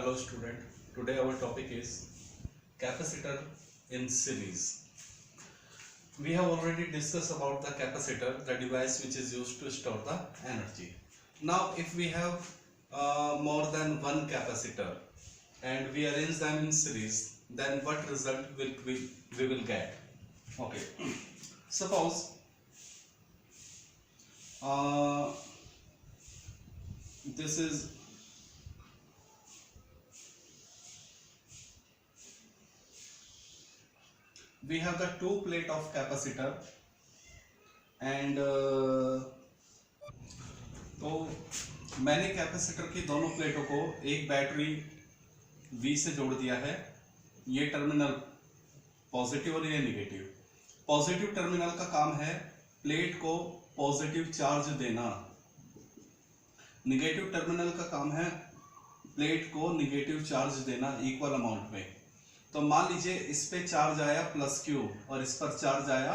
Hello student, today our topic is capacitor in series. We have already discussed about the capacitor, the device which is used to store the energy. Now if we have more than one capacitor and we arrange them in series, then what result will we will get? Okay, suppose this is we have the two plate of capacitor and तो मैंने capacitor की दोनों प्लेटों को एक battery V से जोड़ दिया है। ये टर्मिनल पॉजिटिव और ये निगेटिव। पॉजिटिव टर्मिनल का काम है प्लेट को पॉजिटिव चार्ज देना, निगेटिव टर्मिनल का काम है प्लेट को निगेटिव चार्ज देना इक्वल अमाउंट में। तो मान लीजिए इस पे चार्ज आया प्लस क्यू और इस पर चार्ज आया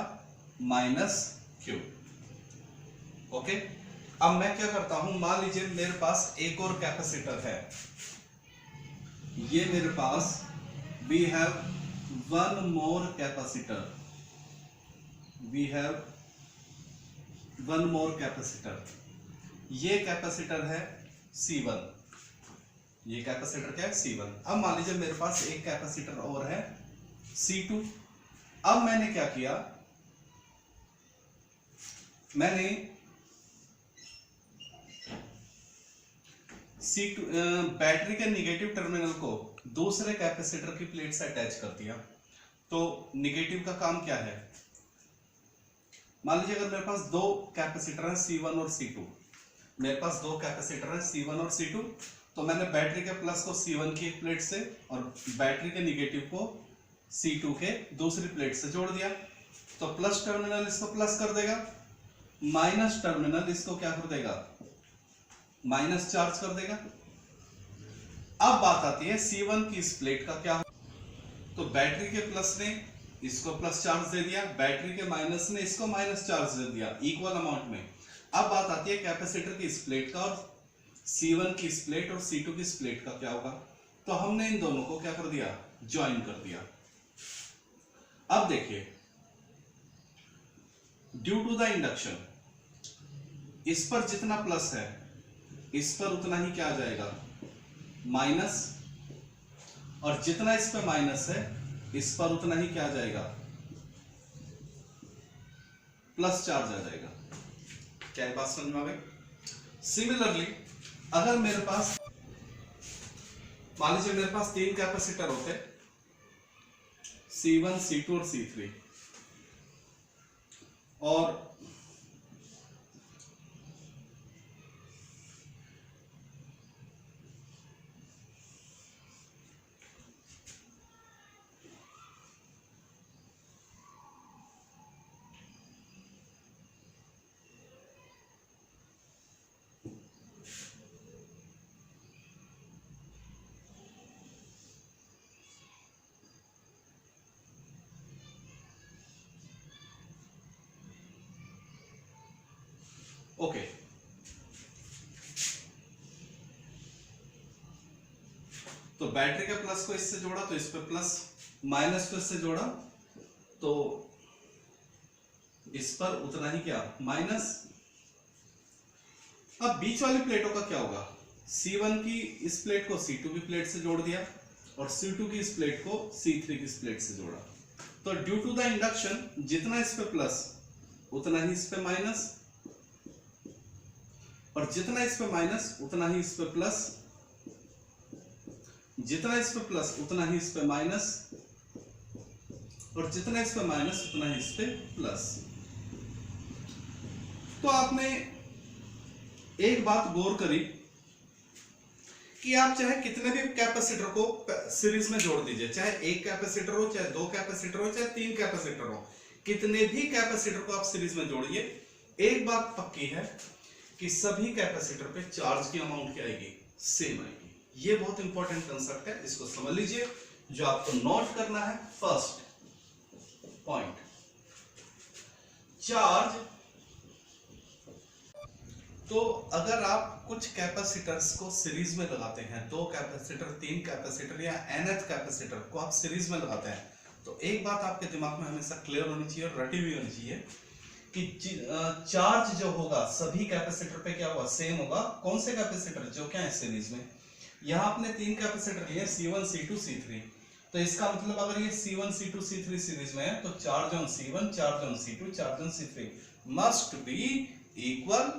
माइनस क्यू। ओके, अब मैं क्या करता हूं, मान लीजिए मेरे पास एक और कैपेसिटर है, ये मेरे पास we have one more capacitor, we have one more capacitor. ये कैपेसिटर है C1, ये कैपेसिटर क्या है C1। अब मान लीजिए मेरे पास एक कैपेसिटर और है C2। अब मैंने क्या किया, मैंने C2 बैटरी के निगेटिव टर्मिनल को दूसरे कैपेसिटर की प्लेट से अटैच कर दिया। तो निगेटिव का काम क्या है, मान लीजिए अगर मेरे पास दो कैपेसिटर हैं C1 और C2, मेरे पास दो कैपेसिटर हैं C1 और C2, तो मैंने बैटरी के प्लस को C1 की एक प्लेट से और बैटरी के निगेटिव को C2 के दूसरी प्लेट से जोड़ दिया। तो प्लस टर्मिनल इसको प्लस कर देगा, माइनस टर्मिनल इसको क्या कर देगा, माइनस चार्ज कर देगा। अब बात आती है C1 की इस प्लेट का क्या हो, तो बैटरी के प्लस ने इसको प्लस चार्ज दे दिया, बैटरी के माइनस ने इसको माइनस चार्ज दे दिया इक्वल अमाउंट में। अब बात आती है कैपेसिटर की इस प्लेट का और C1 की इस प्लेट और C2 की इस प्लेट का क्या होगा। तो हमने इन दोनों को क्या कर दिया, ज्वाइन कर दिया। अब देखिए ड्यू टू द इंडक्शन, इस पर जितना प्लस है इस पर उतना ही क्या आ जाएगा, माइनस, और जितना इस पे माइनस है इस पर उतना ही क्या आ जाएगा, प्लस चार्ज आ जाएगा। क्या ये बात समझ में आ गई। सिमिलरली अगर मेरे पास मान लीजिए मेरे पास तीन कैपेसिटर होते C1, C2 और C3 और ओके, तो बैटरी के प्लस को इससे जोड़ा तो इस पे प्लस, माइनस को इससे जोड़ा तो इस पर उतना ही क्या, माइनस। अब बीच वाली प्लेटों का क्या होगा, C1 की इस प्लेट को C2 की प्लेट से जोड़ दिया और C2 की इस प्लेट को C3 की इस प्लेट से जोड़ा। तो ड्यू टू द इंडक्शन जितना इस पे प्लस उतना ही इस पे माइनस, और जितना इस पे माइनस उतना ही इस पे प्लस, जितना इस पे प्लस उतना ही इस पे माइनस, और जितना इस पे माइनस उतना ही इस पे प्लस। तो आपने एक बात गौर करी कि आप चाहे कितने भी कैपेसिटर को सीरीज में जोड़ दीजिए, चाहे एक कैपेसिटर हो, चाहे दो कैपेसिटर हो, चाहे तीन कैपेसिटर हो, कितने भी कैपेसिटर को आप सीरीज में जोड़िए, एक बात पक्की है कि सभी कैपेसिटर पे चार्ज की अमाउंट क्या आएगी, सेम आएगी। ये बहुत इंपॉर्टेंट कंसेप्ट है, इसको समझ लीजिए। जो आपको नोट करना है, फर्स्ट पॉइंट, चार्ज तो अगर आप कुछ कैपेसिटर्स को सीरीज में लगाते हैं, 2 कैपेसिटर, 3 कैपेसिटर या nth कैपेसिटर को आप सीरीज में लगाते हैं, तो एक बात आपके दिमाग में हमेशा क्लियर होनी चाहिए और रटी हुई होनी चाहिए कि चार्ज जो होगा सभी कैपेसिटर पे क्या होगा, सेम होगा। कौन से कैपेसिटर, जो क्या है सीरीज में। यहाँ आपने 3 कैपेसिटर लिए, C1, C2, C3, तो इसका मतलब अगर ये C1, C2, C3 सीरीज में है तो charge on C1, charge on C2, charge on C3 must be equal.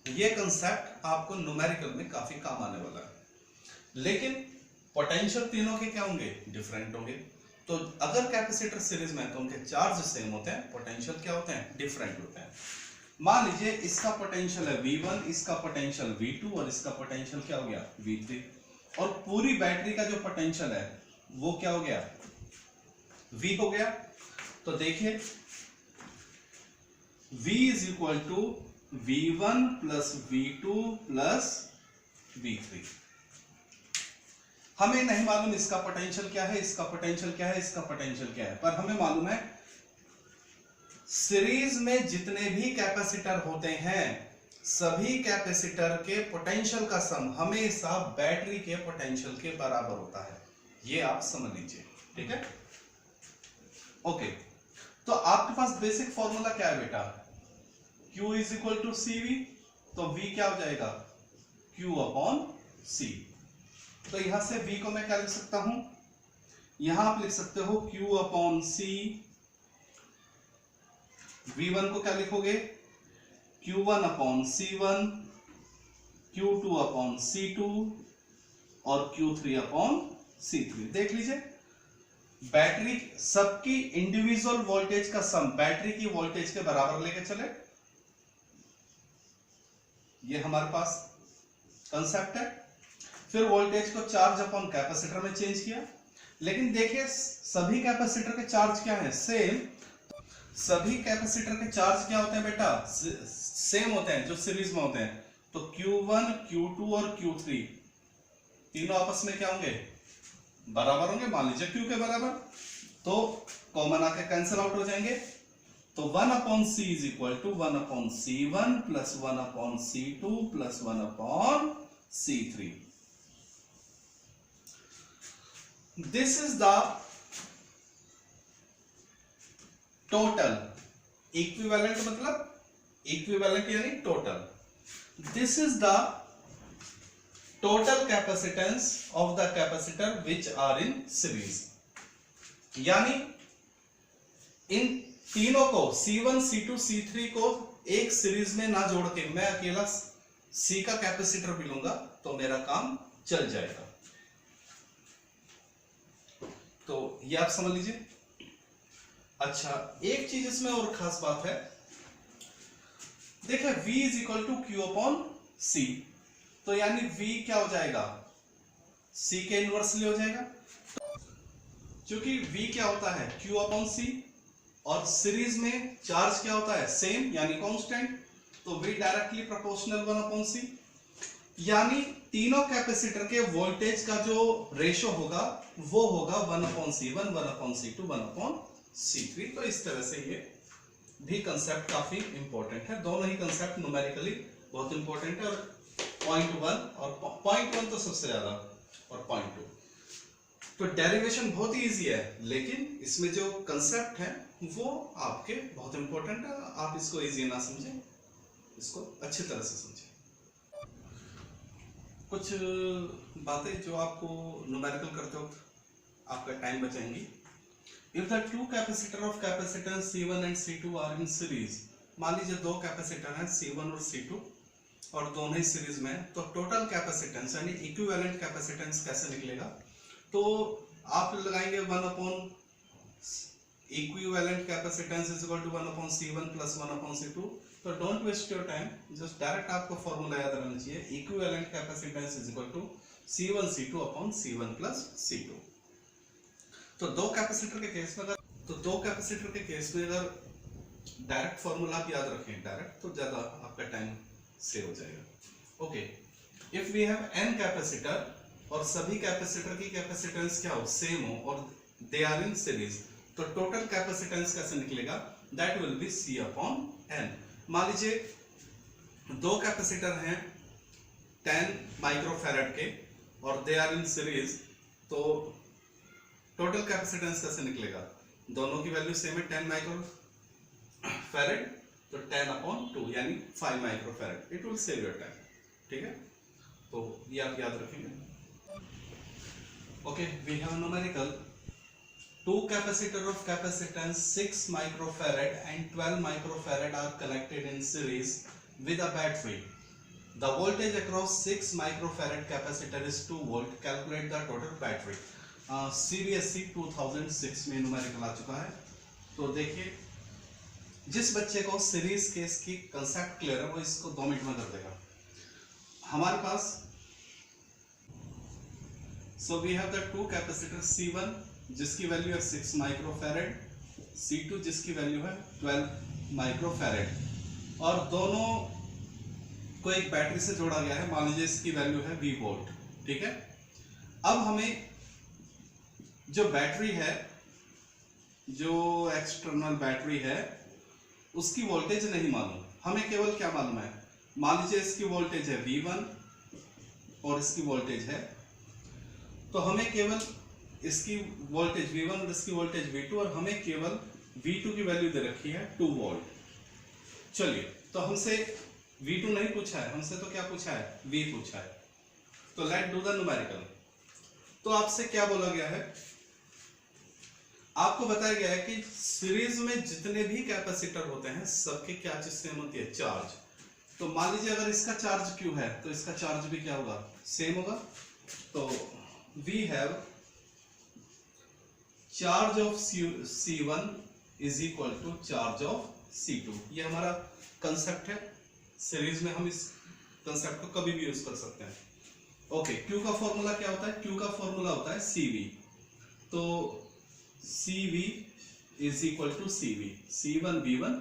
ये कंसेप्ट आपको न्यूमेरिकल में काफी काम आने वाला है। लेकिन पोटेंशियल तीनों के क्या होंगे, डिफरेंट होंगे। तो अगर कैपेसिटर सीरीज में है तो उनके चार्ज सेम होते हैं, पोटेंशियल क्या होते हैं, डिफरेंट होते हैं। मान लीजिए इसका पोटेंशियल है V1, इसका पोटेंशियल V2 और इसका पोटेंशियल क्या हो गया, V3, और पूरी बैटरी का जो पोटेंशियल है वो क्या हो गया, V हो गया। तो देखिए V is equal to V1 plus V2 plus V3। हमें नहीं मालूम इसका पोटेंशियल क्या है, इसका पोटेंशियल क्या है, इसका पोटेंशियल क्या है, पर हमें मालूम है सीरीज में जितने भी कैपेसिटर होते हैं सभी कैपेसिटर के पोटेंशियल का सम हमेशा बैटरी के पोटेंशियल के बराबर होता है। ये आप समझ लीजिए, ठीक है। ओके, तो आपके पास बेसिक फॉर्मूला क्या है बेटा, Q is equal to CV, तो V क्या हो जाएगा, Q अपॉन C। तो यहां से V को मैं क्या लिख सकता हूं, यहां आप लिख सकते हो Q अपॉन C। V1 को क्या लिखोगे, Q1 upon C1, Q2 upon C2 और Q3 अपॉन C3। देख लीजिए बैटरी सबकी इंडिविजुअल वोल्टेज का सम बैटरी की वोल्टेज के बराबर लेके चले, ये हमारे पास कंसेप्ट है। फिर वोल्टेज को चार्ज अपॉन कैपेसिटर में चेंज किया, लेकिन देखिए सभी कैपेसिटर के चार्ज क्या है, सेम। सभी कैपेसिटर के चार्ज क्या होते हैं बेटा, सेम होते हैं जो सीरीज में होते हैं। तो Q1, Q2 और Q3 तीनों आपस में क्या होंगे, बराबर होंगे। मान लीजिए Q के बराबर, तो कॉमन आके कैंसिल आउट हो जाएंगे। तो 1 upon C is equal to 1 upon C1 plus 1 upon C2 plus 1 upon C3। This is the total. Equivalent मतलब इक्विवेलेंट यानी total. This is the total capacitance of the capacitor which are in series. यानी इन तीनों को C1, C2, C3 को एक series में ना जोड़ के मैं अकेला C का कैपेसिटर भी लूंगा तो मेरा काम चल जाएगा। तो ये आप समझ लीजिए। अच्छा, एक चीज इसमें और खास बात है, देखिए V is equal to Q upon C, तो यानी V क्या हो जाएगा, C के इनवर्सली हो जाएगा। क्योंकि V क्या होता है, Q अपॉन C, और सीरीज में चार्ज क्या होता है, सेम यानी कांस्टेंट, तो V directly proportional 1 upon C। यानी तीनों कैपेसिटर के वोल्टेज का जो रेशो होगा वो होगा 1 upon C1, 1 upon C2, 1 upon C3। तो इस तरह से ये भी कंसेप्ट काफी इंपॉर्टेंट है। दोनों ही कंसेप्ट न्यूमेरिकली बहुत इंपॉर्टेंट है। और पॉइंट 1 और पॉइंट 1 तो सबसे ज्यादा, और पॉइंट 2 तो डेरिवेशन बहुत ही इजी है, लेकिन इसमें जो कंसेप्ट है वो आपके बहुत इंपॉर्टेंट है। आप इसको इजी ना समझें, इसको अच्छी तरह से समझें। कुछ बातें जो आपको न्यूमेरिकल करते वक्त आपका टाइम बचाएंगी। If the two capacitor of capacitance C1 and C2 are in series, मान लीजिए दो कैपेसिटर हैं C1 और C2 और दोनों ही सीरीज में, तो टोटल कैपेसिटेंस यानी इक्विवेलेंट कैपेसिटेंस कैसे निकलेगा, तो आप लगाएंगे 1 upon equivalent capacitance is equal to 1 upon C1 plus 1 upon C2। तो don't waste your time, just direct आपको फॉर्मूला याद रहना चाहिए, equivalent capacitance is equal to C1 C2 upon C1 plus C2। तो दो कैपेसिटर के केस में अगर डायरेक्ट फॉर्मूला आप याद रखें डायरेक्ट, तो ज्यादा आपका टाइम सेव हो जाएगा। Okay, if we have n capacitor और सभी कैपेसिटर की कैपेसिटेंस क्या हो, सेम हो, और दे आर इन सीरीज, तो टोटल कैपेसिटेंस कैसे निकलेगा, that will be C upon n। मान लीजिए दो कैपेसिटर हैं 10 माइक्रोफैरड के और दे आर इन सीरीज, तो टोटल कैपेसिटेंस कैसे निकलेगा? दोनों की वैल्यू सेम है 10 माइक्रोफैरड, तो 10/2 यानी 5 microfarad. It will save your time. ठीक है, तो ये आप याद रखेंगे। Okay, we have numerical 2 capacitor of capacitance 6 microfarad and 12 microfarad are connected in series with a battery. The voltage across 6 microfarad capacitor is 2 volt. Calculate the total battery. CBSE 2006 में numerical आ चुका है। तो देखिए, जिस बच्चे को सीरीज केस की concept clear है वो इसको 2 मिनट में कर देगा। हमारे पास so we have the 2 capacitor C1 जिसकी वैल्यू है 6 माइक्रोफैरड, C2 जिसकी वैल्यू है 12 माइक्रोफैरड, और दोनों को एक बैटरी से जोड़ा गया है। मान लीजिए इसकी वैल्यू है V वोल्ट। ठीक है, अब हमें जो बैटरी है, जो एक्सटर्नल बैटरी है, उसकी वोल्टेज नहीं मालूम, हमें केवल क्या मालूम है? मान लीजिए इसकी वोल्टेज है V1 और इसकी वोल्टेज है, तो हमें केवल इसकी वोल्टेज V1 और इसकी वोल्टेज V2, और हमें केवल V2 की वैल्यू दे रखी है 2 वोल्ट। चलिए, तो हमसे V2 नहीं पूछा है, हमसे तो क्या पूछा है? V पूछा है। तो लेट डू द न्यूमेरिकल। तो आपसे क्या बोला गया है? आपको बताया गया है कि सीरीज में जितने भी कैपेसिटर होते हैं सबके क्या चीज सेम होती है? चार्ज। तो मान लीजिए अगर इसका चार्ज Q है तो इसका चार्ज भी क्या होगा? सेम होगा। तो we have charge of C1 is equal to charge of C2। ये हमारा कंसेप्ट है। सीरीज में हम इस कंसेप्ट को कभी भी यूज कर सकते हैं। ओके, Q का फॉर्मूला क्या होता है? Q का फॉर्मूला होता है CV। तो CV is equal to CV, C1 V1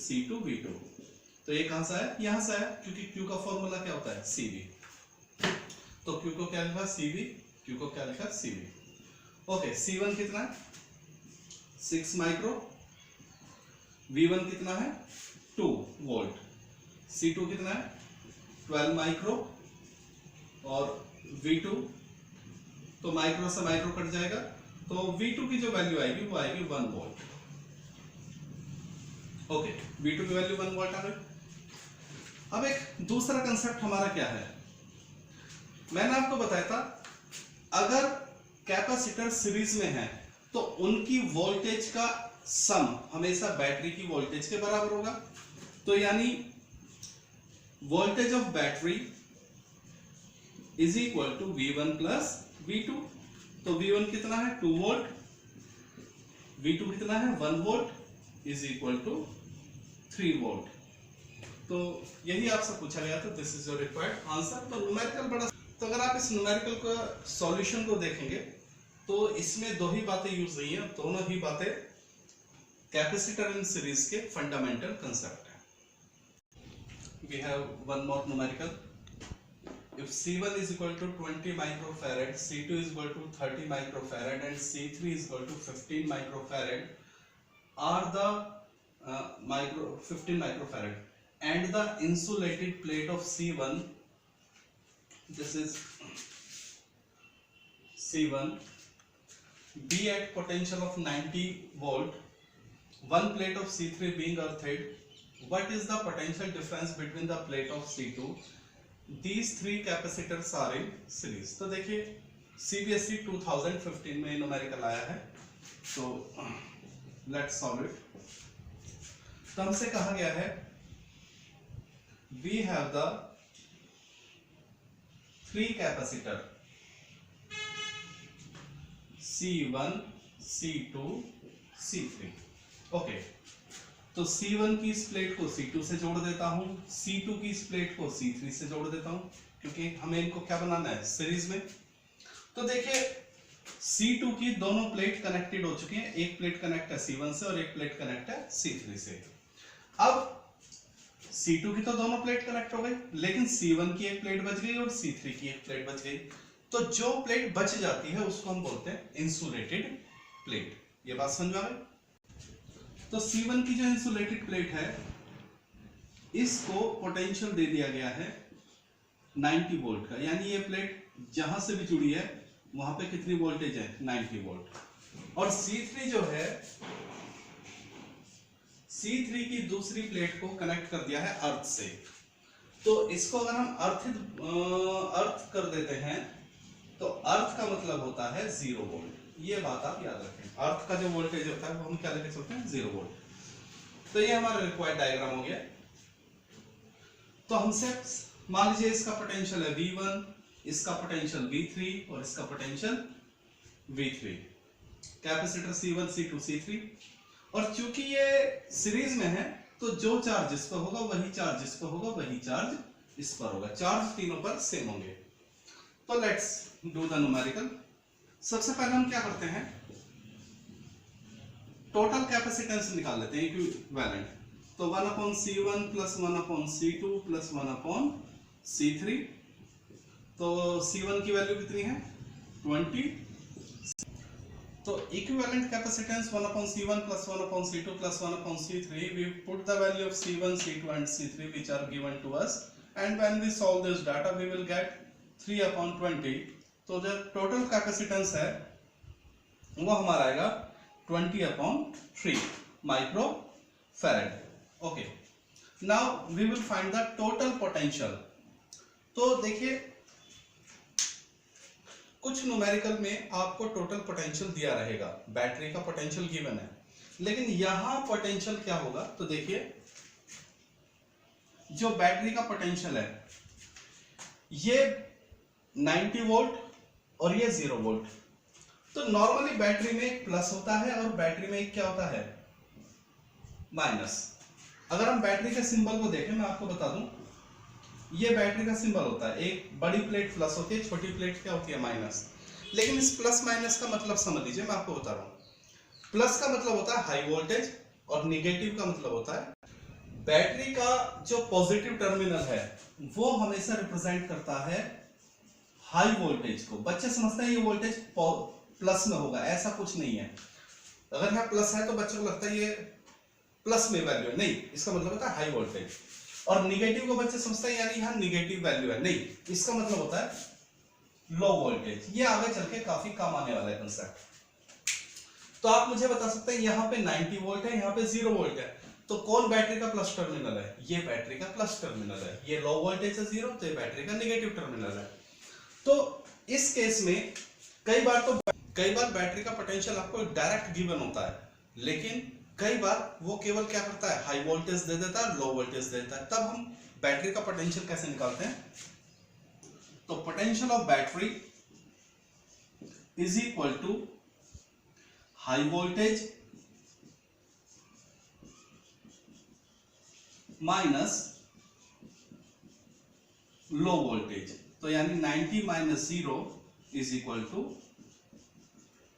C2 V2। तो ये कहां से आया? यहां से आया, क्योंकि Q का फॉर्मूला क्या होता है? CV। तो Q को क्या लिखा? CV। Q को क्या लिखा? CV। ओके, C1 कितना है? 6 माइक्रो। V1 कितना है? 2 वोल्ट। C2 कितना है? 12 माइक्रो। और V2, तो माइक्रो से माइक्रो कट जाएगा, तो V2 की जो वैल्यू आएगी वो आएगी 1 वोल्ट। ओके, V2 की वैल्यू 1 वोल्ट आ गई। अब एक दूसरा कंसेप्ट हमारा क्या है? मैंने आपको बताया था, अगर कैपेसिटर सीरीज में है तो उनकी वोल्टेज का सम हमेशा बैटरी की वोल्टेज के बराबर होगा। तो यानी voltage of battery is equal to V1 plus V2। तो V1 कितना है? 2 वोल्ट। V2 कितना है? 1 volt is equal to 3 volt. तो यही आपसे पूछा गया था। This is your required answer. तो न्यूमेरिकल बड़ा, तो अगर आप इस न्यूमेरिकल का सॉल्यूशन को देखेंगे तो इसमें 2 ही बातें यूज हुई हैं, दोनों ही बातें कैपेसिटर इन सीरीज के फंडामेंटल कंसेप्ट है। We have one more numerical. If C1 is equal to 20 microfarad, C2 is equal to 30 microfarad and C3 is equal to 15 microfarad are the 15 microfarad and the insulated plate of C1, this is C1, be at potential of 90 volt, one plate of C3 being earthed, what is the potential difference between the plate of C2? These 3 capacitors are in series। तो देखिए, CBSE 2015 में numerical आया है, तो let's solve it. तो हमसे कहा गया है we have the 3 capacitor C1 C2 C3। Okay, तो C1 की इस प्लेट को C2 से जोड़ देता हूं, C2 की इस प्लेट को C3 से जोड़ देता हूं, क्योंकि हमें इनको क्या बनाना है? सीरीज में। तो देखिए, C2 की दोनों प्लेट कनेक्टेड हो चुकी हैं। एक प्लेट कनेक्ट है C1 से और एक प्लेट कनेक्ट है C3 से। अब C2 की तो दोनों प्लेट कनेक्ट हो गई, लेकिन C1 की एक प्लेट बच गई और C3 की एक प्लेट बच गई। तो जो प्लेट बच जाती है उसको हम बोलते हैं इंसुलेटेड प्लेट। ये बात समझ में आ गई? तो C1 की जो इंसुलेटेड प्लेट है इसको पोटेंशियल दे दिया गया है 90 वोल्ट का, यानी ये प्लेट जहां से भी जुड़ी है वहां पे कितनी वोल्टेज है 90 वोल्ट। और C3 जो है C3 की दूसरी प्लेट को कनेक्ट कर दिया है अर्थ से। तो इसको अगर हम अर्थ कर देते हैं तो अर्थ का मतलब होता है 0 वोल्ट। ये बात आप याद रखें, अर्थ का जो वोल्टेज होता है वो हम क्या लेके चलते हैं 0 वोल्ट। तो ये हमारा रिक्वायर्ड डायग्राम हो गया। तो हमसे मान लीजिए इसका पोटेंशियल है V1, इसका पोटेंशियल V3 और इसका potential V3, capacitor C1 C2 C3। और चूंकि ये सीरीज में है तो जो चार्ज इस पर होगा वही चार्ज इस पर होगा, वही चार्ज इस पर होगा, चार्ज तीनों पर सेम होंगे। तो लेट्स डू द न्यूमेरिकल। सबसे पहले हम क्या करते हैं, टोटल कैपेसिटेंस निकाल लेते हैं इक्विवेलेंट। तो 1/C1 plus 1/C2 plus 1/C3। तो C1 की वैल्यू कितनी है 20। तो equivalent capacitance 1/C1 plus 1/C2 plus 1/C3. We put the value of C1, C2 and C3 which are given to us, and when we solve this data we will get 3/20. तो जो total capacitance है वो हमारा आएगा 20/3 micro farad. Okay, now we will find the total potential. तो देखिए कुछ numerical में आपको टोटल पोटेंशियल दिया रहेगा, बैटरी का पोटेंशियल गिवन है, लेकिन यहां पोटेंशियल क्या होगा। तो देखिए जो बैटरी का पोटेंशियल है ये 90 वोल्ट और ये 0 वोल्ट। तो नॉर्मली बैटरी में एक प्लस होता है और बैटरी में एक क्या होता है माइनस। अगर हम बैटरी के सिंबल को देखें, मैं आपको बता दूं, ये बैटरी का सिंबल होता है, एक बड़ी प्लेट प्लस होती है, छोटी प्लेट क्या होती है माइनस। लेकिन इस प्लस माइनस का मतलब समझ लीजिए, मैं आपको बता रहा हूं। प्लस का मतलब होता है हाई वोल्टेज और निगेटिव का मतलब होता है बैटरी का जो पॉजिटिव टर्मिनल है वो हमेशा रिप्रेजेंट करता है हाई वोल्टेज को। बच्चे समझते हैं ये वोल्टेज प्लस में होगा, ऐसा कुछ नहीं है। अगर यहाँ प्लस है तो बच्चों को लगता है ये प्लस में वैल्यू है, नहीं, इसका मतलब होता है हाई वोल्टेज। और निगेटिव को बच्चे समझते हैं यानी यहाँ निगेटिव वैल्यू है, नहीं, इसका मतलब होता है लो वोल्टेज। ये आगे चल के काफी काम आने वाला है कंसेप्ट। तो आप मुझे बता सकते हैं यहाँ पे 90 वोल्ट है, यहाँ पे 0 वोल्ट है, तो कौन बैटरी का प्लस टर्मिनल है, ये बैटरी का प्लस टर्मिनल है। ये लो वोल्टेज है 0, तो ये बैटरी का निगेटिव टर्मिनल है। तो इस केस में कई बार बैटरी का पोटेंशियल आपको डायरेक्ट गिवन होता है, लेकिन कई बार वो केवल क्या करता है हाई वोल्टेज दे देता है, लो वोल्टेज दे देता है। तब हम बैटरी का पोटेंशियल कैसे निकालते हैं। तो potential of battery is equal to high voltage minus low voltage. तो यानी 90 minus 0 is equal to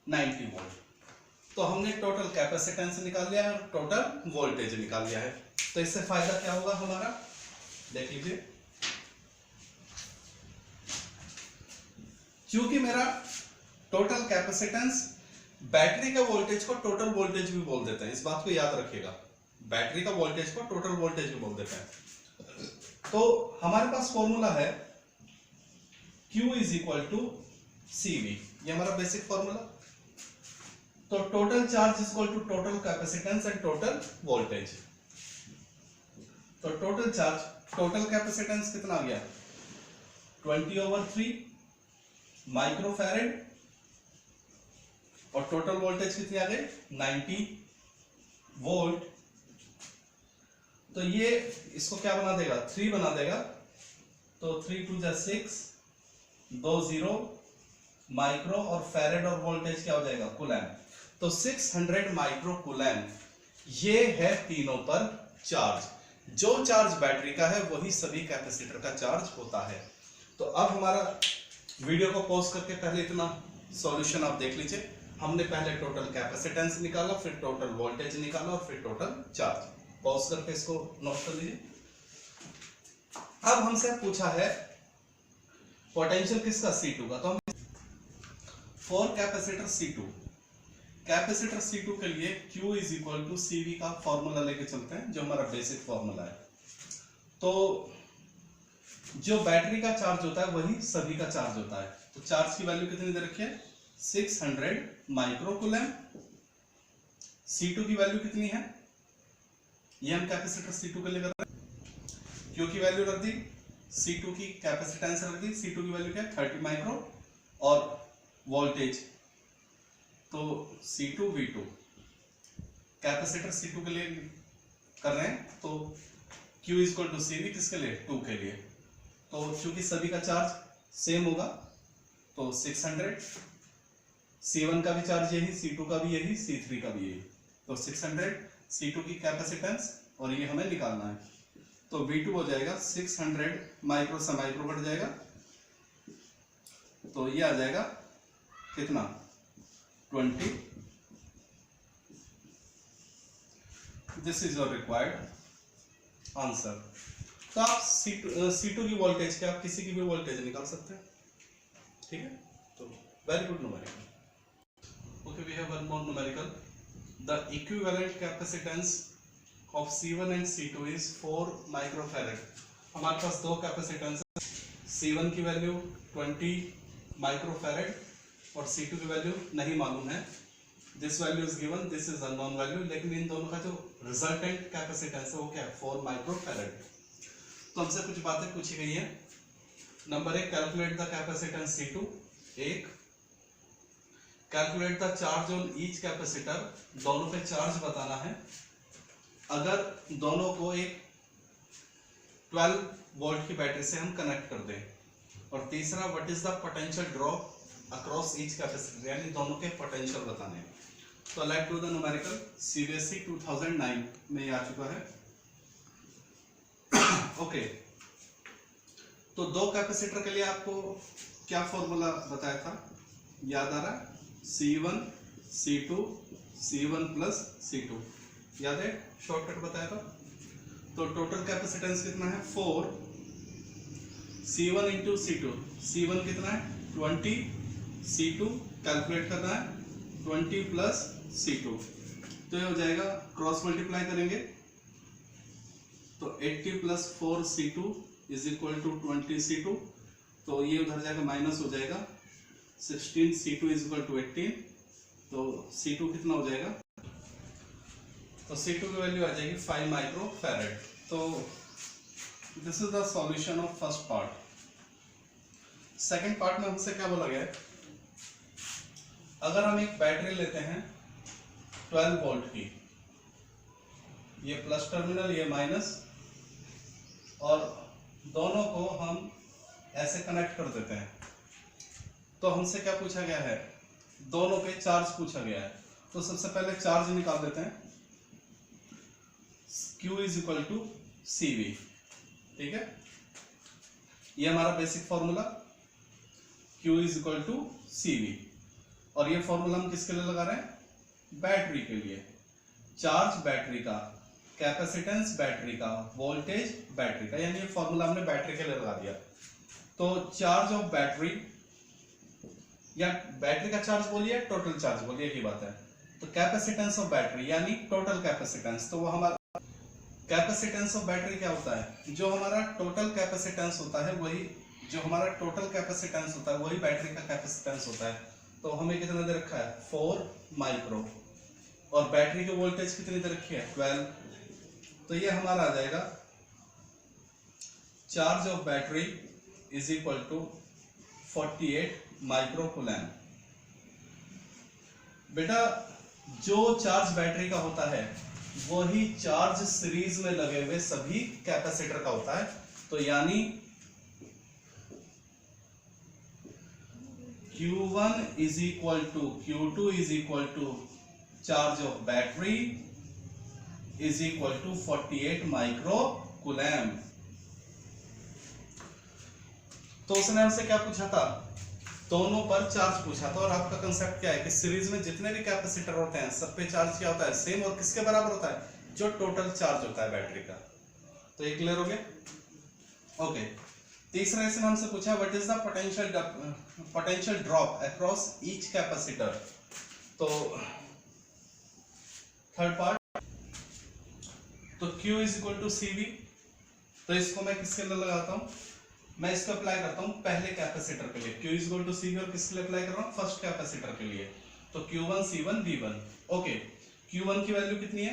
90 volt. तो हमने टोटल कैपेसिटेंस निकाल लिया है और टोटल वोल्टेज निकाल लिया है। तो इससे फायदा क्या होगा हमारा, देख लीजिए। क्योंकि मेरा टोटल कैपेसिटेंस, बैटरी का वोल्टेज को टोटल वोल्टेज भी बोल देते हैं, इस बात को याद रखिएगा, बैटरी का वोल्टेज को टोटल वोल्टेज भी बोल देते हैं। तो हमारे पास फॉर्मूला है Q is equal to CV, ये हमारा बेसिक फॉर्मूला। तो total charge is equal to total capacitance and total voltage. तो टोटल चार्ज, टोटल कैपेसिटेंस कितना आ गया 20/3 माइक्रो फैरेड, और टोटल वोल्टेज कितनी आ गई 90 वोल्ट। तो ये इसको क्या बना देगा 3 बना देगा। तो 3 2 जा 6, 2 0 माइक्रो, और फैरेड और वोल्टेज क्या हो जाएगा कूलैम्प। तो 600 माइक्रो कूलैम्प, ये है तीनों पर चार्ज। जो चार्ज बैटरी का है वही सभी कैपेसिटर का चार्ज होता है। तो अब हमारा वीडियो को पॉज करके पहले इतना सॉल्यूशन आप देख लीजिए। हमने पहले टोटल कैपेसिटेंस निकाला, फिर टोटल वोल्टेज निकाला और फिर टोटल चार्ज। पॉज करके इसको नोट कर लीजिए। अब हमसे पूछा है पोटेंशियल किसका C2 का। तो हम for capacitor C2, capacitor C2 के लिए Q is equal to CV का फॉर्मूला लेके चलते हैं, जो हमारा बेसिक फॉर्मूला है। तो जो बैटरी का चार्ज होता है वही सभी का चार्ज होता है। तो चार्ज की वैल्यू कितनी दे रखी है, 600 माइक्रोकूलम। C2 की वैल्यू कितनी है, ये हम कैपेसिटर C2 के लिए कर रहे हैं। Q की वैल्यू रख दी, C2 की कैपेसिटेंस रख दी, C2 की वैल्यू क्या है 30 माइक्रो, और वोल्टेज तो C2 V2, कैपेसिटर C2 के लिए कर रहे हैं। तो Q इक्वल टू CV किसके लिए, 2 के लिए। तो क्योंकि सभी का चार्ज सेम होगा तो 600, C1 का भी चार्ज यही, C2 का भी यही, C3 का भी यही, तो 600 C2 की कैपेसिटेंस, और ये हमें निकालना है। तो V2 हो जाएगा 600 माइक्रो से माइक्रो कट जाएगा, तो ये आ जाएगा कितना 20। This is your required answer. तो आप C2 की वोल्टेज के आप किसी की भी वोल्टेज निकाल सकते हैं, ठीक है। तो very good numerical. Okay, we have one more numerical. The equivalent capacitance of C1 and C2 is 4 microfarad. हमारे पास दो कैपेसिटेंस, C1 की वैल्यू 20 माइक्रोफैरड और C2 की वैल्यू नहीं मालूम है। This value is given, this is unknown value, लेकिन इन दोनों का जो रिजल्टेंट कैपेसिटेंस है वो क्या है, 4 माइक्रोफैरड। तो हमसे कुछ बातें पूछी गई है। Number 1, calculate the capacitance C2। 1, calculate the charge on each capacitor. दोनों पे चार्ज बताना है। अगर दोनों को एक 12 वोल्ट की बैटरी से हम कनेक्ट कर दें। और तीसरा, what is the potential drop across each capacitor, यानी दोनों के पोटेंशियल बताने हैं। तो let's do the numerical. CBSE 2009 में ये आ चुका है। ओके, तो दो कैपेसिटर के लिए आपको क्या फॉर्मूला बताया था, याद आ रहा है, C1 C2 C1 plus C2, याद है, शॉर्टकट बताया था। तो टोटल कैपेसिटेंस कितना है 4, C1 इंटू C2, C1 कितना है 20, C2 कैलकुलेट करना है 20 प्लस C2, तो ये हो जाएगा, क्रॉस मल्टीप्लाई करेंगे तो 80 plus 4 C2 is equal to 20 C2, तो ये उधर जाकर माइनस हो जाएगा, 16 C2 इज इक्वल टू 18, तो C2 कितना हो जाएगा, तो C2 की वैल्यू आ जाएगी 5 माइक्रो फैरेड। तो this is the solution of first part. Second part में हमसे क्या बोला गया है, अगर हम एक बैटरी लेते हैं 12 वोल्ट की, ये प्लस टर्मिनल ये माइनस, और दोनों को हम ऐसे कनेक्ट कर देते हैं, तो हमसे क्या पूछा गया है, दोनों पे चार्ज पूछा गया है। तो सबसे पहले चार्ज निकाल देते हैं, Q is equal to CV, ठीक है, ये हमारा basic formula, Q is equal to CV, और ये फॉर्मूला हम किसके लिए लगा रहे हैं, बैटरी के लिए। चार्ज बैटरी का, कैपेसिटेंस बैटरी का, वोल्टेज बैटरी का, यानी ये फॉर्मूला हमने बैटरी के लिए लगा दिया। तो चार्ज ऑफ बैटरी, या बैटरी का चार्ज बोलिए, टोटल चार्ज बोलिए, एक ही बात है। तो कैपेसिटेंस ऑफ बैटरी यानी टोटल कैपेसिटेंस, तो वो हमारा कैपेसिटेंस ऑफ बैटरी क्या होता है, जो हमारा टोटल कैपेसिटेंस होता है वही, जो हमारा टोटल कैपेसिटेंस होता है वही बैटरी का कैपेसिटेंस होता है। तो हमें कितना दे रखा है 4 माइक्रो, और बैटरी की वोल्टेज कितनी दे रखी है 12, तो ये हमारा आ जाएगा charge of battery is equal to 48 microcoulomb. बेटा जो चार्ज बैटरी का होता है वही चार्ज सीरीज में लगे हुए सभी कैपेसिटर का होता है। तो यानी Q1 is equal to Q2 is equal to charge of battery is equal to 48 microcoulomb. तो उसने हमसे क्या पूछा था, दोनों पर चार्ज पूछा था, और आपका कंसेप्ट क्या है कि सीरीज में जितने भी कैपेसिटर होते हैं सब पे चार्ज क्या होता है सेम, और किसके बराबर होता है, जो टोटल चार्ज होता है बैटरी का। तो ये क्लियर हो गया। ओके, तीसरा इसने हमसे पूछा what is the potential drop across each capacitor. तो थर्ड पार्ट, तो Q is equal to CV, तो इसको मैं किसके लिए लगाता हूं, मैं इसको अप्लाई करता हूं पहले कैपेसिटर के लिए, Q is equal to CV, और किसके लिए अप्लाई कर रहा हूं, फर्स्ट कैपेसिटर के लिए, तो Q1 C1 V1। Okay, Q1 की वैल्यू कितनी है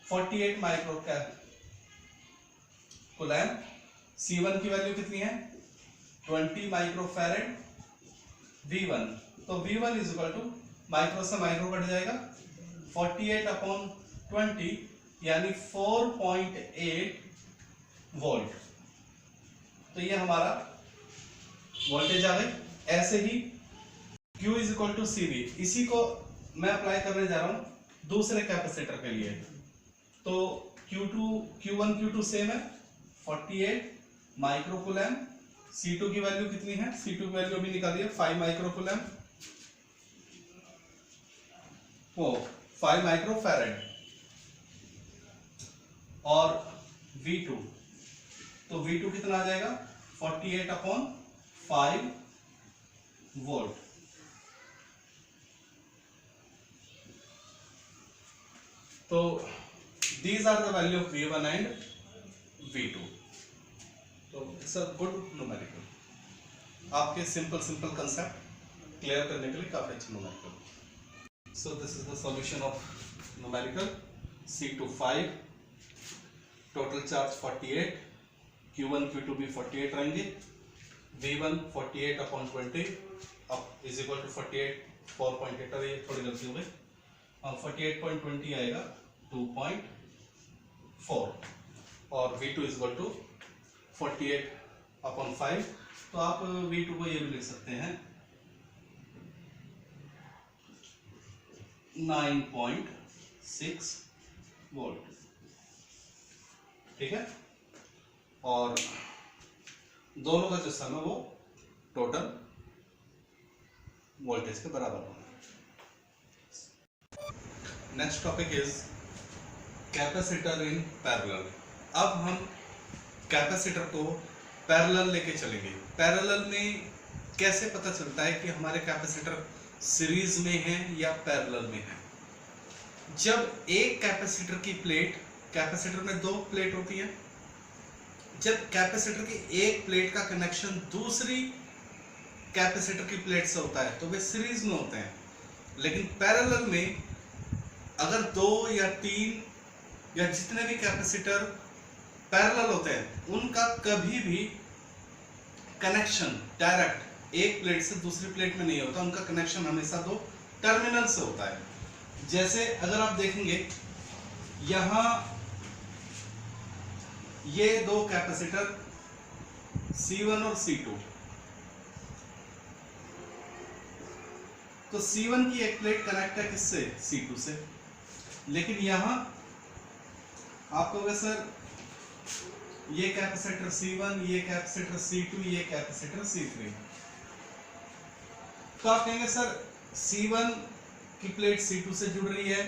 48 माइक्रो कूलम, C1 की वैल्यू कितनी है 20 माइक्रोफैरेड, V1, तो V1 is equal to micro से माइक्रो कट जाएगा 48 अपॉन 20 यानी 4.8 वोल्ट। तो ये हमारा वोल्टेज आ गई। ऐसे ही Q is equal to CV, इसी को मैं अप्लाई करने जा रहा हूं दूसरे कैपेसिटर के लिए, तो Q1 Q2 सेम है 48 माइक्रो कूलम, C2 की वैल्यू कितनी है, C2 की वैल्यू अभी निकालिए 5 माइक्रो कूलम, वो 5 माइक्रो फैरेड, और V2, तो V2 कितना आ जाएगा 48 अपॉन 5 वोल्ट। तो these are the value of V1 and V2, तो इट्स अ गुड न्यूमेरिकल, आपके सिंपल कंसेप्ट क्लियर करने के लिए काफी अच्छा numerical. So this is the solution of numerical C2 5, total charge 48, Q1 Q2 भी 48 रहेंगे, V1 48 अपॉन 20 अब इज इक्वल टू 48 4.8, और ये थोड़ी गलती हो गई, 48.20 आएगा 2.4, और V2 is equal to 48 upon 5, तो आप V2 को ये भी लिख सकते हैं 9.6 वोल्ट, ठीक है, और दोनों का जो सम है वो टोटल वोल्टेज के बराबर होना। Next topic is capacitor in parallel. अब हम कैपेसिटर को पैरेलल लेके चलेंगे। पैरेलल में कैसे पता चलता है कि हमारे कैपेसिटर सीरीज में है या पैरेलल में है? जब एक कैपेसिटर की प्लेट, कैपेसिटर में दो प्लेट होती है, जब कैपेसिटर की एक प्लेट का कनेक्शन दूसरी कैपेसिटर की प्लेट से होता है तो वे सीरीज में होते हैं। लेकिन पैरेलल में अगर दो या तीन या जितने भी कैपेसिटर पैरेलल होते हैं उनका कभी भी कनेक्शन डायरेक्ट एक प्लेट से दूसरी प्लेट में नहीं होता, उनका कनेक्शन हमेशा दो टर्मिनल से होता है। जैसे अगर आप देखेंगे यहां ये दो कैपेसिटर C1 और C2, तो C1 की एक प्लेट कनेक्ट है किससे? C2 से। लेकिन यहां आप कहोगे सर ये कैपेसिटर C1, ये कैपेसिटर C2, ये कैपेसिटर C3, तो आप कहेंगे सर C1 की प्लेट C2 से जुड़ रही है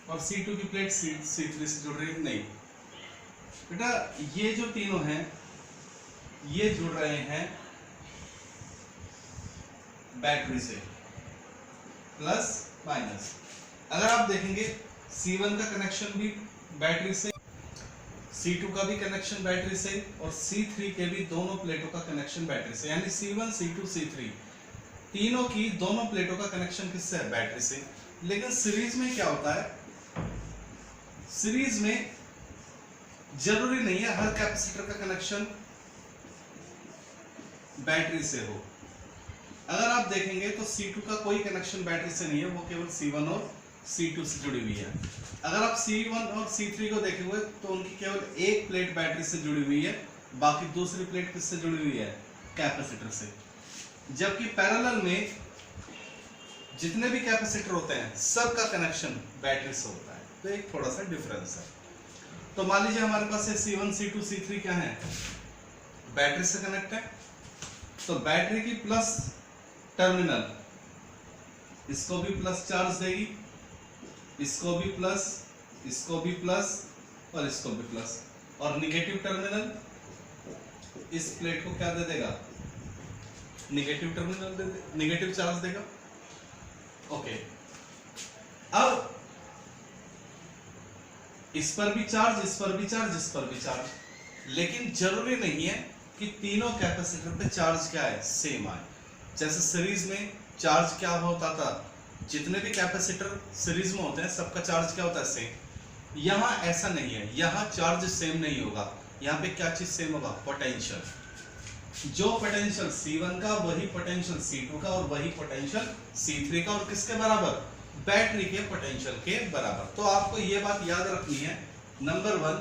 और C2 की प्लेट C3 से जुड़ रही है। नहीं बेटा, ये जो तीनों हैं ये जुड़ रहे हैं बैटरी से, प्लस माइनस। अगर आप देखेंगे C1 का कनेक्शन भी बैटरी से, C2 का भी कनेक्शन बैटरी से, और C3 के भी दोनों प्लेटों का कनेक्शन बैटरी से, यानी C1 C2 C3 तीनों की दोनों प्लेटों का कनेक्शन किससे है? बैटरी से। लेकिन सीरीज में क्या होता है? सीरीज में जरूरी नहीं है हर कैपेसिटर का कनेक्शन बैटरी से हो। अगर आप देखेंगे तो C2 का कोई कनेक्शन बैटरी से नहीं है, वो केवल C1 और C2 से जुड़ी हुई है। अगर आप C1 और C3 को देखेंगे तो उनकी केवल एक प्लेट बैटरी से जुड़ी हुई है, बाकी दूसरी प्लेट किससे जुड़ी हुई है? कैपेसिटर से। जबकि पैरेलल में जितने भी कैपेसिटर होते हैं सबका कनेक्शन बैटरी से होता है, तो एक थोड़ा सा डिफरेंस है। तो मान लीजिए हमारे पास C1 C2 C3 क्या है? बैटरी से कनेक्ट है, तो बैटरी की प्लस टर्मिनल इसको भी प्लस चार्ज देगी, इसको भी प्लस, इसको भी प्लस और इसको भी प्लस, और निगेटिव टर्मिनल इस प्लेट को क्या दे देगा? निगेटिव टर्मिनल दे दे, निगेटिव चार्ज देगा। ओके, अब इस पर भी चार्ज, इस पर भी चार्ज, इस पर भी चार्ज, लेकिन जरूरी नहीं है कि तीनों कैपेसिटर पे चार्ज क्या है, सेम आए। जैसे सीरीज में चार्ज क्या होता था, जितने भी कैपेसिटर सीरीज में होते हैं सबका चार्ज क्या होता है, सेम। यहाँ ऐसा नहीं है, यहाँ चार्ज सेम नहीं होगा। यहाँ पे क्या चीज सेम होगा, पोटेंशियल। जो पोटेंशियल C1 का वही पोटेंशियल C2 का और वही पोटेंशियल C3 का, और किसके बराबर, बैटरी के पोटेंशियल के बराबर। तो आपको ये बात याद रखनी है, number 1,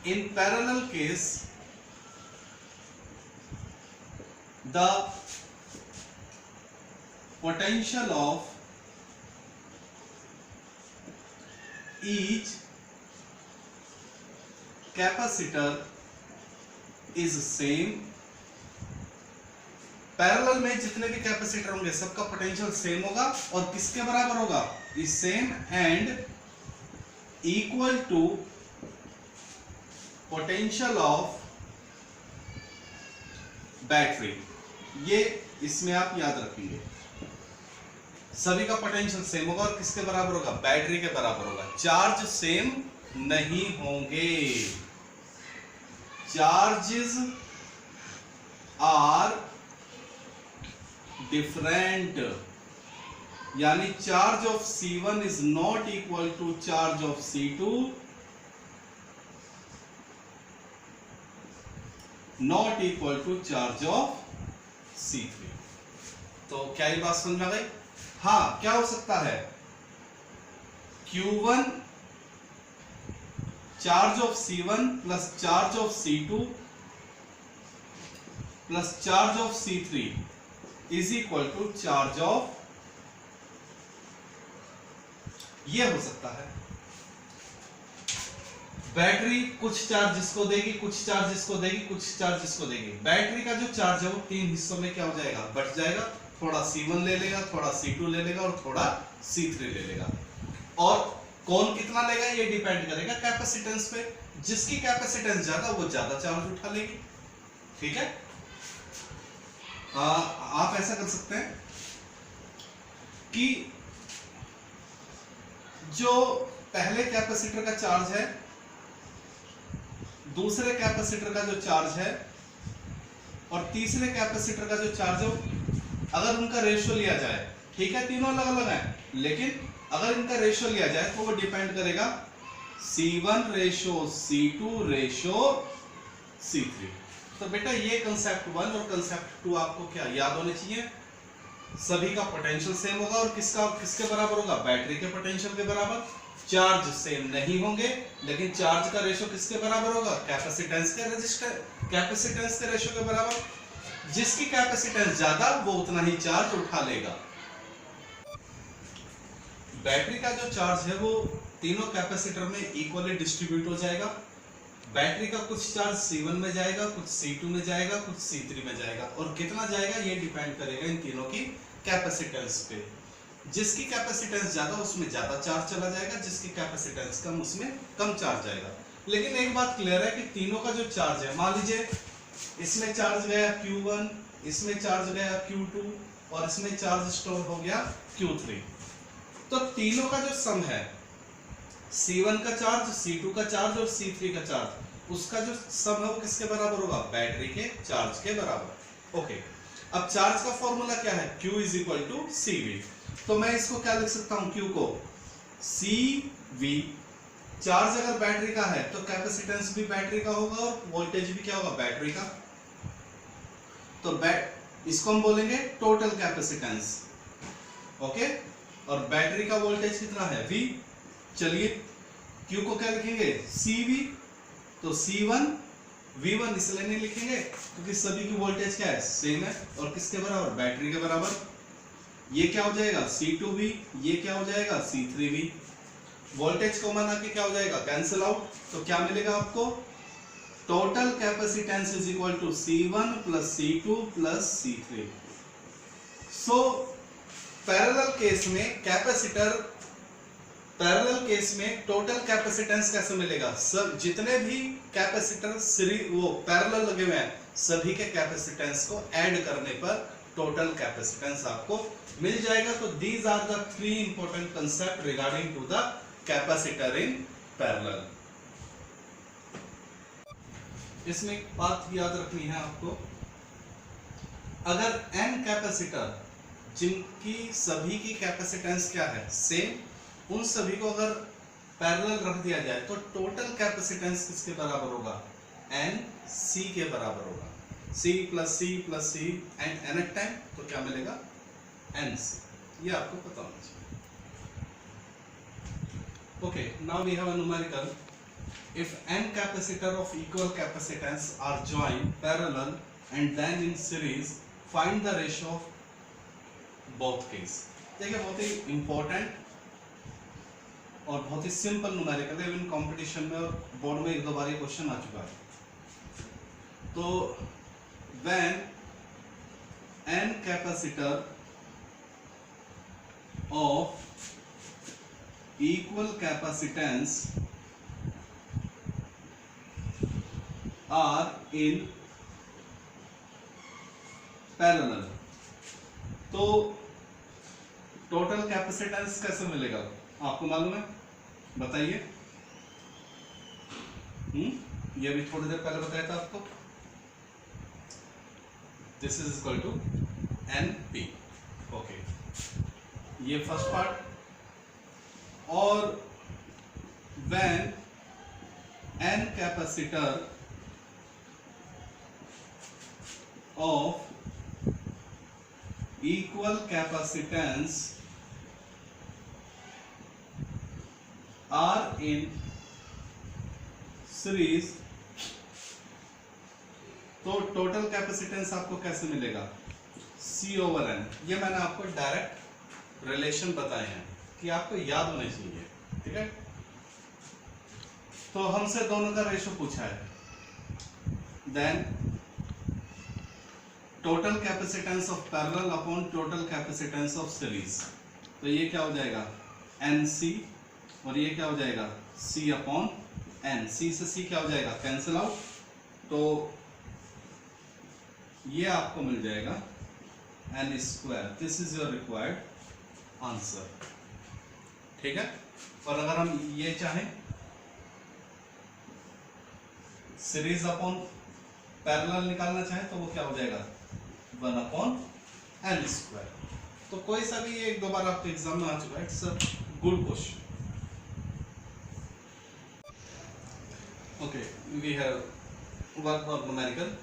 in parallel case the potential of each capacitor is same। Parallel में जितने भी कैपेसिटर होंगे सबका पोटेंशियल सेम होगा, और किसके बराबर होगा, is same and equal to potential of battery. ये इसमें आप याद रखेंगे, सभी का पोटेंशियल सेम होगा और किसके बराबर होगा, बैटरी के बराबर होगा। चार्ज सेम नहीं होंगे, चार्जेस आर डिफरेंट, यानी charge of C1 is not equal to charge of C2, not equal to charge of C3। तो क्या ये बात समझ में आ गई? हाँ, क्या हो सकता है, Q1 charge of C1 plus charge of C2 plus charge of C3 is equal to charge of, ये हो सकता है। बैटरी कुछ चार्ज इसको देगी, कुछ चार्ज इसको देगी, कुछ चार्ज इसको देगी। बैटरी का जो चार्ज है वो 3 हिस्सों में क्या हो जाएगा, बट जाएगा। थोड़ा C1 ले लेगा, थोड़ा C2 ले लेगा और थोड़ा C3 ले लेगा। और कौन कितना लेगा ये डिपेंड करेगा कैपेसिटेंस पे। जिसकी कैपेसिटेंस ज्यादा वो ज्यादा चार्ज उठा लेगी, ठीक है। आप ऐसा कर सकते हैं कि जो पहले कैपेसिटर का चार्ज है, दूसरे कैपेसिटर का जो चार्ज है और तीसरे कैपेसिटर का जो चार्ज है, अगर उनका रेशियो लिया जाए, ठीक है, तीनों अलग अलग हैं, लेकिन अगर इनका रेशियो लिया जाए तो वो डिपेंड करेगा C1 ratio C2 ratio C3। तो बेटा ये कंसेप्ट 1 और कंसेप्ट 2 आपको क्या याद होने चाहिए। सभी का पोटेंशियल सेम होगा और किसके बराबर होगा, बैटरी के पोटेंशियल के बराबर। चार्ज सेम नहीं होंगे, लेकिन चार्ज का रेशियो किसके बराबर होगा, कैपेसिटेंस के रेशियो के बराबर। जिसकी कैपेसिटेंस ज्यादा वो उतना ही चार्ज उठा लेगा। बैटरी का जो चार्ज है वो तीनों कैपेसिटर में इक्वली डिस्ट्रीब्यूट हो जाएगा। बैटरी का कुछ चार्ज C1 में जाएगा, कुछ C2 में जाएगा, कुछ C3 में जाएगा, और कितना जाएगा ये डिपेंड करेगा इन तीनों की कैपेसिटेंस पे। जिसकी कैपेसिटेंस ज्यादा उसमें ज्यादा चार्ज चला जाएगा, जिसकी कैपेसिटेंस कम उसमें कम चार्ज जाएगा। लेकिन एक बात क्लियर है कि तीनों का जो चार्ज है, मान लीजिए इसमें चार्ज गया Q1, इसमें चार्ज गया Q2 और इसमें चार्ज स्टोर हो गया Q3, तो तीनों का जो सम है, C1 का चार्ज, C2 का चार्ज और C3 का चार्ज, उसका जो सम है वो किसके बराबर होगा, बैटरी के चार्ज के बराबर। ओके, अब चार्ज का फॉर्मूला क्या है, Q is equal to CV। तो मैं इसको क्या लिख सकता हूं, Q को CV। चार्ज अगर बैटरी का है तो कैपेसिटेंस भी बैटरी का होगा और वोल्टेज भी क्या होगा, बैटरी का। तो इसको हम बोलेंगे टोटल कैपेसिटेंस, ओके। और बैटरी का वोल्टेज कितना है, V। चलिए Q को क्या लिखेंगे, CV। तो C1 V1 इसलिए नहीं लिखेंगे क्योंकि सभी की वोल्टेज क्या है, सेम है, और किसके बराबर, बैटरी के बराबर। ये क्या हो जाएगा, C2V, ये क्या हो जाएगा, C3V। वोल्टेज कॉमन आके क्या हो जाएगा, कैंसिल आउट। तो क्या मिलेगा आपको, total capacitance is equal to C1 plus C2 plus C3। So parallel case में टोटल कैपेसिटेंस कैसे मिलेगा, सब जितने भी कैपेसिटर वो पैरेलल लगे हुए हैं सभी के कैपेसिटेंस को ऐड करने पर टोटल कैपेसिटेंस आपको मिल जाएगा। तो these are the 3 important concept regarding to the capacitor in parallel. इसमें एक बात याद रखनी है आपको, अगर n कैपेसिटर जिनकी सभी की कैपेसिटेंस क्या है सेम, उन सभी को अगर पैरेलल रख दिया जाए तो टोटल कैपेसिटेंस किसके बराबर होगा, n c के बराबर होगा। c plus C and nth time तो क्या मिलेगा, nc। ये आपको पता होना चाहिए। Okay, now we have a numerical. If n capacitor of equal capacitance are joined parallel and then in series, find the ratio of both case। देखिए बहुत ही इंपॉर्टेंट और बहुत ही सिंपल न्यूमेरिकल है, इवन कंपटीशन में और बोर्ड में एक दो बार ये क्वेश्चन आ चुका है। तो when n capacitor of equal capacitance are in parallel, तो टोटल कैपेसिटेंस कैसे मिलेगा आपको मालूम है, बताइए। ये भी थोड़ी देर पहले बताया था आपको। This is equal to NP। ओके, ये फर्स्ट पार्ट। और when n capacitor of equal capacitance are in series, तो टोटल कैपेसिटेंस आपको कैसे मिलेगा, C/N। ये मैंने आपको डायरेक्ट रिलेशन बताए हैं कि आपको याद होने चाहिए, ठीक है। तो हमसे दोनों का रेशो पूछा है, then total capacitance of parallel upon total capacitance of series, तो ये क्या हो जाएगा NC, और ये क्या हो जाएगा C/N। C से C क्या हो जाएगा, कैंसिल आउट, तो ये आपको मिल जाएगा n²। This is your required answer, ठीक है। और अगर हम ये चाहें सीरीज अपॉन पैरेलल निकालना चाहें तो वो क्या हो जाएगा 1/n²। तो कोई सा भी एक दो बार आपके एग्जाम में आ चुका है, it's a good question. Okay, we have work of numerical.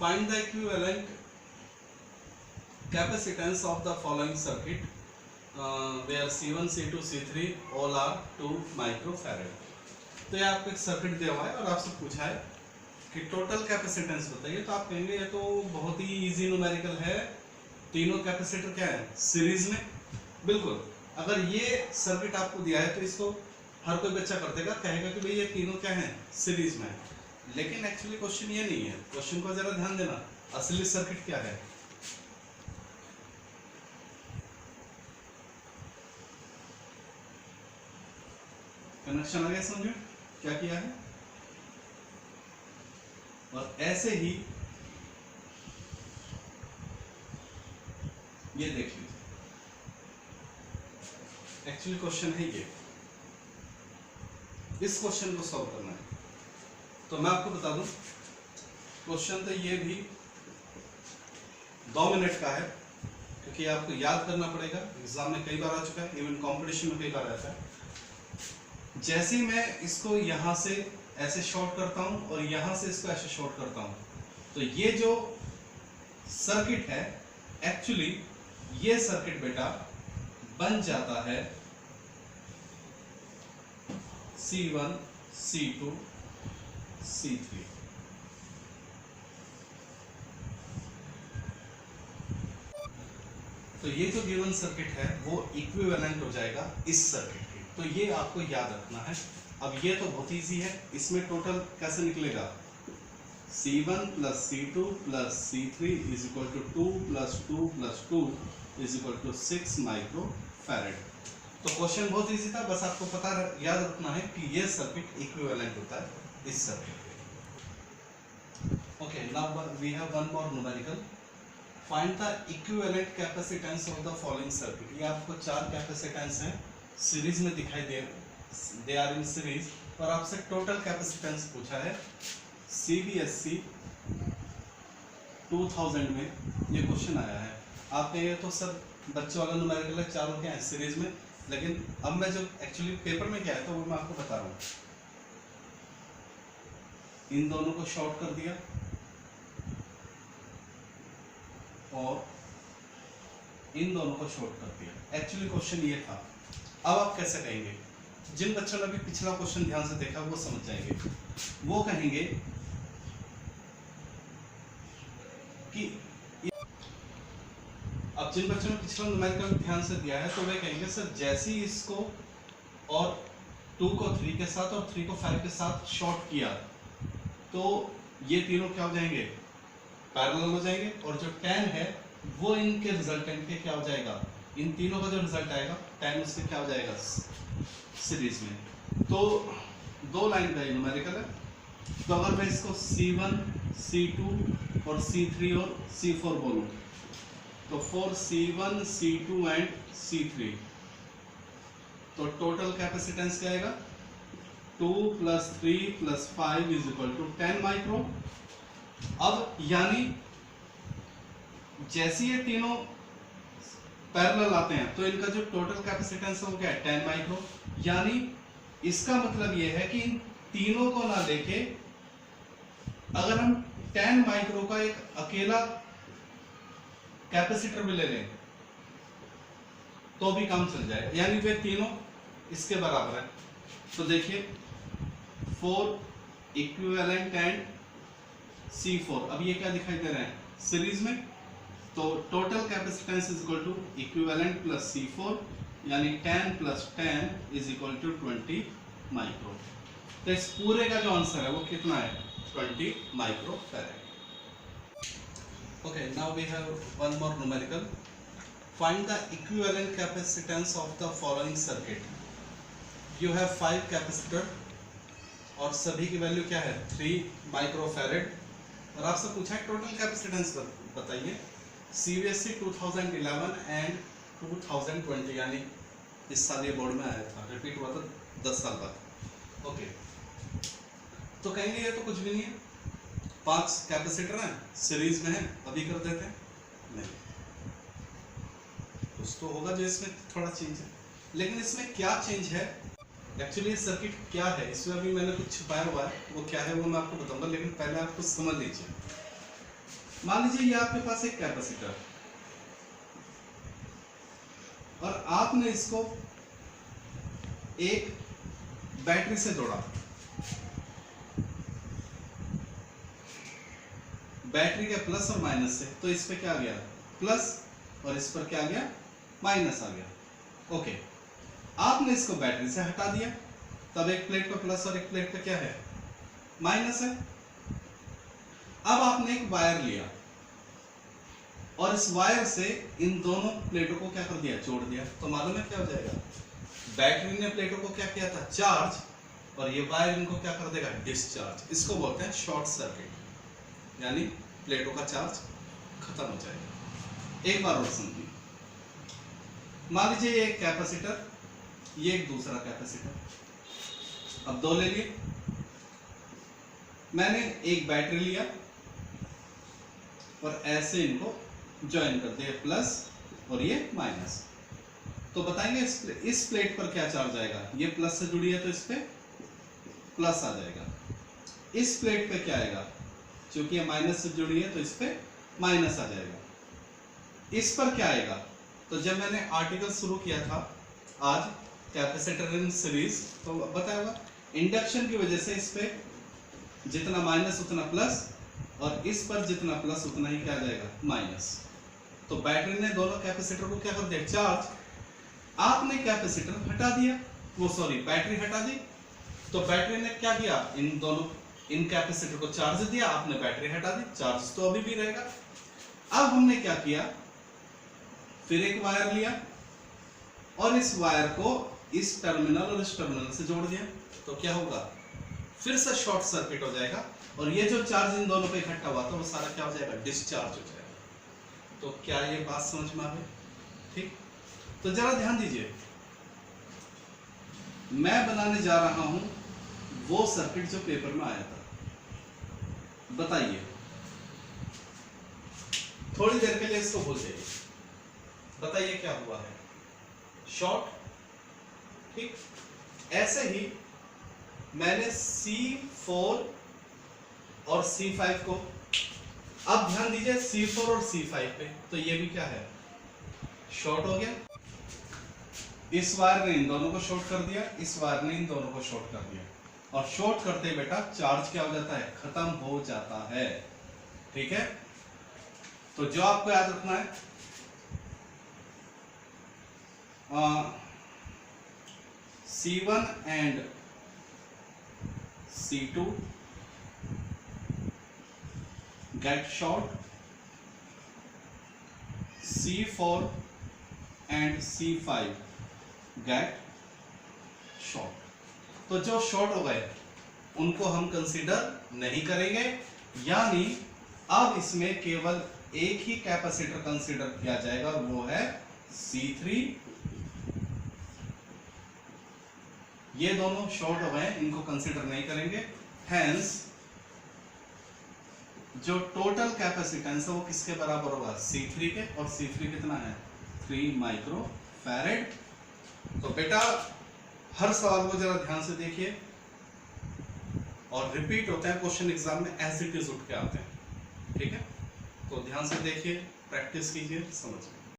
Find the equivalent capacitance of the following circuit where C1 C2 C3 all are 2 microfarad. तो ये आपको एक सर्किट दिया हुआ है और आपसे पूछा है कि टोटल कैपेसिटेंस बताइए, तो आप कहेंगे ये तो बहुत ही इजी न्यूमेरिकल है, तीनों कैपेसिटर क्या है सीरीज में। बिल्कुल, अगर ये सर्किट आपको दिया है तो इसको हर कोई बच्चा कर देगा, कहेगा कि भाई ये तीनों क्या है सीरीज में। लेकिन एक्चुअली क्वेश्चन ये नहीं है, क्वेश्चन को जरा ध्यान देना, असली सर्किट क्या है। कनेक्शन आ गया, समझो क्या किया है। और ऐसे ही ये देख लीजिए, एक्चुअली क्वेश्चन है ये, इस क्वेश्चन को सॉल्व करना है। तो मैं आपको बता दूं, क्वेश्चन तो ये भी 2 मिनट का है, क्योंकि आपको याद करना पड़ेगा, एग्जाम में कई बार आ चुका है, इवन कंपटीशन में कई बार आता है। जैसे ही मैं इसको यहां से ऐसे शॉर्ट करता हूं और यहां से इसको ऐसे शॉर्ट करता हूं, तो ये जो सर्किट है एक्चुअली ये सर्किट बेटा बन जाता है C1 C2 C3। तो ये जो गिवन सर्किट है वो इक्विवेलेंट हो जाएगा इस सर्किट के, तो ये आपको याद रखना है। अब ये तो बहुत इजी है, इसमें टोटल कैसे निकलेगा C1 plus C2 plus C3 is equal to 2 plus 2 plus 2 is equal to 6 microfarad. तो क्वेश्चन बहुत इजी था, बस आपको पता याद रखना है कि ये सर्किट इक्विवेलेंट होता है इस सर्किट के। Okay, now we have one more numerical. Find the equivalent capacitance of the following circuit. ये आपको 4 कैपेसिटेंस हैं, सीरीज में दिखाई दे आर इन सीरीज, और आपसे टोटल कैपेसिटेंस पूछा है CBSE 2000 में ये क्वेश्चन आया है। आप कहेंगे तो सर बच्चों वाला न्यूमेरिकल है, चारों के हैं सीरीज में, लेकिन अब मैं जो एक्चुअली पेपर में क्या है तो वो मैं आपको बता रहा हूँ। इन दोनों को शॉर्ट कर दिया और इन दोनों को शॉर्ट कर दिया। एक्चुअली क्वेश्चन ये था। अब आप कैसे कहेंगे, जिन बच्चों ने अभी पिछला क्वेश्चन ध्यान से देखा वो समझ जाएंगे। वो कहेंगे कि अब जिन बच्चों ने पिछला न्यूमेरिकल ध्यान से दिया है तो वे कहेंगे सर जैसे ही इसको और 2 को 3 के साथ और 3 को 5 के साथ शॉर्ट किया तो ये तीनों क्या हो जाएंगे, पैरेलल हो जाएंगे, और जो tan है वो इनके रिजल्टेंट के क्या हो जाएगा, इन तीनों का जो रिजल्ट आएगा tan उसके क्या हो जाएगा सीरीज में। तो 2 लाइन का न्यूमेरिकल है। तो अगर मैं इसको C1, C2 और C3 और C4 बोलूं तो for C1, C2 and C3 तो टोटल कैपेसिटेंस क्या आएगा, 2 + 3 + 5 = 10 माइक्रो। अब यानी जैसे ये तीनों पैरेलल आते हैं तो इनका जो टोटल कैपेसिटेंस है वो क्या है, 10 माइक्रो। यानी इसका मतलब ये है कि इन तीनों को ना लेके अगर हम 10 माइक्रो का एक अकेला कैपेसिटर भी ले लें तो भी काम चल जाएगा, यानी वे तीनों इसके बराबर है। तो देखिए 4 इक्विवेलेंट एंड C4, अब ये क्या दिखाई दे रहे हैं सीरीज में, तो total capacitance = equivalent plus C4 यानी 10 + 10 = 20 माइक्रो। तो इस पूरे का जो आंसर है वो कितना है, 20 micro farad. Okay, now we have one more numerical. Find the equivalent capacitance of the following circuit. You have 5 capacitor और सभी की वैल्यू क्या है, 3 माइक्रोफैरेड, और आपसे पूछा है टोटल कैपेसिटेंस बताइए। CBSE 2011 एंड 2020 यानी इस साल ये बोर्ड में आया था, रिपीट हुआ था 10 साल बाद। ओके, तो कहेंगे ये तो कुछ भी नहीं है, 5 कैपेसिटर हैं सीरीज में है, अभी कर देते हैं, नहीं कुछ तो होगा जो इसमें थोड़ा चेंज है। लेकिन इसमें क्या चेंज है, एक्चुअली ये सर्किट क्या है, इसमें अभी मैंने कुछ छुपाया हुआ है, वो क्या है वो मैं आपको बताऊंगा, लेकिन पहले आप कुछ समझ लीजिए। मान लीजिए ये आपके पास एक कैपेसिटर और आपने इसको एक बैटरी से जोड़ा, बैटरी के प्लस और माइनस से, तो इस पे क्या आ गया प्लस और इस पर क्या आ गया माइनस आ गया। ओके, आपने इसको बैटरी से हटा दिया, तब एक प्लेट पे प्लस और एक प्लेट पे क्या है माइनस है। अब आपने एक वायर लिया और इस वायर से इन दोनों प्लेटों को क्या कर दिया, जोड़ दिया, तो मालूम है क्या हो जाएगा, बैटरी ने प्लेटों को क्या किया था, चार्ज, और ये वायर इनको क्या कर देगा, डिस्चार्ज। इसको बोलते हैं शॉर्ट सर्किट, यानी प्लेटों का चार्ज खत्म हो जाएगा। एक बार और समझिए, मान लीजिए ये एक कैपेसिटर, ये एक दूसरा कैपेसिटर, अब 2 ले लिए, मैंने एक बैटरी लिया और ऐसे इनको ज्वाइन कर दिया, प्लस और ये माइनस। तो बताएंगे इस प्लेट पर क्या चार्ज आएगा, ये प्लस से जुड़ी है तो इस पे प्लस आ जाएगा, इस प्लेट पे क्या आएगा, क्योंकि ये माइनस से जुड़ी है तो इस पे माइनस आ जाएगा, इस पर क्या आएगा। तो जब मैंने आर्टिकल शुरू किया था आज कैपेसिटर इन सीरीज, तो बताया होगा इंडक्शन की वजह से इस पे जितना माइनस उतना प्लस, और इस पर जितना प्लस उतना ही क्या आ जाएगा माइनस। तो बैटरी ने दोनों कैपेसिटर को क्या कर दिया, चार्ज। आपने कैपेसिटर हटा दिया, वो सॉरी बैटरी हटा दी, तो बैटरी ने क्या किया, इन कैपेसिटर को चार्ज दिया, आपने बैटरी हटा दी, चार्ज तो अभी भी रहेगा। अब हमने क्या किया, फिर एक वायर लिया और इस वायर को इस टर्मिनल और इस टर्मिनल से जोड़ दिया, तो क्या होगा, फिर से शॉर्ट सर्किट हो जाएगा, और ये जो चार्ज इन दोनों पे इकट्ठा हुआ था वो सारा क्या हो जाएगा, डिस्चार्ज हो जाएगा। तो क्या ये बात समझ में आ गई, ठीक। तो जरा ध्यान दीजिए, मैं बनाने जा रहा हूं वो सर्किट जो पेपर में आया था, बताइए, थोड़ी देर के लिए इसको भूल जाइए, बताइए क्या हुआ है, शॉर्ट। ठीक, ऐसे ही मैंने C4 और C5 को, अब ध्यान दीजिए C4 और C5 पे, तो ये भी क्या है, शॉर्ट हो गया। इस वायर ने इन दोनों को शॉर्ट कर दिया, इस वायर ने इन दोनों को शॉर्ट कर दिया, और शॉर्ट करते बेटा चार्ज क्या हो जाता है, खत्म हो जाता है। ठीक है, तो जो आपको याद रखना है, C1 and C2 get short, C4 and C5 get short। तो जो शॉर्ट हो गए उनको हम कंसीडर नहीं करेंगे, यानी अब इसमें केवल एक ही कैपेसिटर कंसीडर किया जाएगा और वो है C3। ये दोनों शॉर्ट हो गए, इनको कंसीडर नहीं करेंगे, हेंस जो टोटल कैपेसिटेंस है वो किसके बराबर होगा, C3 के, और C3 कितना है, 3 माइक्रो फैरेड। तो बेटा हर सवाल को जरा ध्यान से देखिए, और रिपीट होते हैं क्वेश्चन एग्जाम में, एज इट इज उठ के आते हैं। ठीक है, तो ध्यान से देखिए, प्रैक्टिस कीजिए, समझिए।